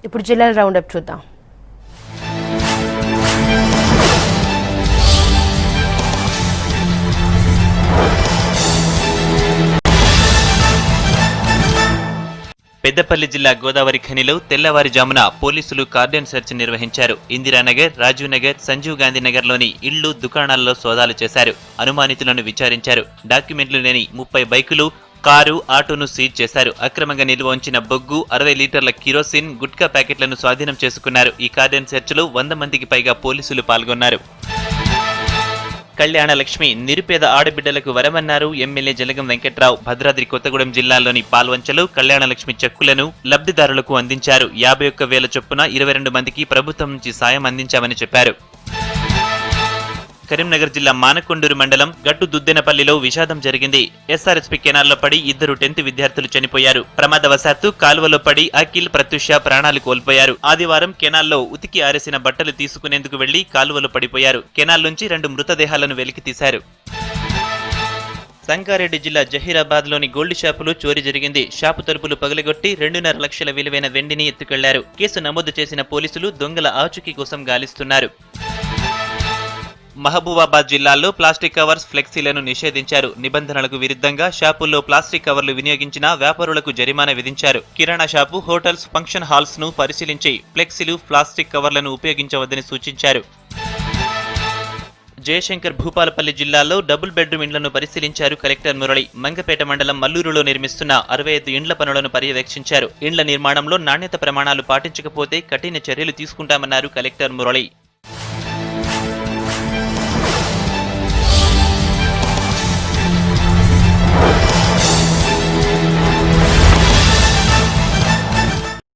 ఇప్పుడు జిల్లాల రౌండప్ చూద్దాం. పెద్దపల్లి జిల్లా గోదావరి ఖనిలో తెల్లవారుజామున పోలీసులు కార్డన్ సెర్చ్ నిర్వహించారు. ఇందిరానగర్, రాజీవ్ నగర్, సంజీవ్ గాంధీ నగర్ లోని ఇళ్లు, దుకాణాల్లో సోదాలు చేశారు. అనుమానితులను విచారించారు. డాక్యుమెంట్లు లేని 30 బైకులు, కారు, ఆటోను సీజ్ చేశారు. అక్రమంగా నిల్వ ఉంచిన బొగ్గు, 60 లీటర్ల కిరోసిన్, గుట్కా ప్యాకెట్లను స్వాధీనం చేసుకున్నారు. ఈ కార్డన్ సెర్చ్ లో 100 మందికి పైగా పోలీసులు పాల్గొన్నారు. కళ్యాణ లక్ష్మి నిరుపేద ఆడబిడ్డలకు వరమన్నారు ఎమ్మెల్యే జలగం వెంకట్రావు. భద్రాద్రి కొత్తగూడెం జిల్లాలోని పాల్వంచలో కళ్యాణ లక్ష్మి చెక్కులను లబ్ధిదారులకు అందించారు. 51,000 చొప్పున 22 మందికి ప్రభుత్వం నుంచి సాయం అందించామని చెప్పారు. కరీంనగర్ జిల్లా మానకొండూరు మండలం గట్టు దుద్దెనపల్లిలో విషాదం జరిగింది. ఎస్ఆర్ఎస్పీ కెనాల్లో పడి 2 10th విద్యార్థులు చనిపోయారు. ప్రమాదవశాత్తు కాలువలో పడి అఖిల్, ప్రత్యూష ప్రాణాలు కోల్పోయారు. ఆదివారం కెనాల్లో ఉతికి ఆరేసిన బట్టలు తీసుకునేందుకు వెళ్లి కాలువలో పడిపోయారు. కెనాల్ నుంచి 2 మృతదేహాలను వెలికి తీశారు. సంగారెడ్డి జిల్లా జహీరాబాద్ లోని గోల్డ్ షాపులో చోరీ జరిగింది. షాపు తలుపులు పగలగొట్టి 2.5 లక్షల విలువైన వెండిని ఎత్తుకెళ్లారు. కేసు నమోదు చేసిన పోలీసులు దొంగల ఆచూకీ కోసం గాలిస్తున్నారు. మహబూబాబాద్ జిల్లాలో ప్లాస్టిక్ కవర్స్, ఫ్లెక్సీలను నిషేధించారు. నిబంధనలకు విరుద్ధంగా షాపుల్లో ప్లాస్టిక్ కవర్లు వినియోగించిన వ్యాపారులకు జరిమానా విధించారు. కిరాణా షాపు, హోటల్స్, ఫంక్షన్ హాల్స్ ను పరిశీలించి ఫ్లెక్సీలు, ప్లాస్టిక్ కవర్లను ఉపయోగించవద్దని సూచించారు. జయశంకర్ భూపాలపల్లి జిల్లాలో డబుల్ బెడ్రూమ్ ఇండ్లను పరిశీలించారు కలెక్టర్ మురళి. మంగపేట మండలం మల్లూరులో నిర్మిస్తున్న 65 ఇండ్ల పనులను పర్యవేక్షించారు. ఇండ్ల నిర్మాణంలో నాణ్యత ప్రమాణాలు పాటించకపోతే కఠిన చర్యలు తీసుకుంటామన్నారు కలెక్టర్ మురళి.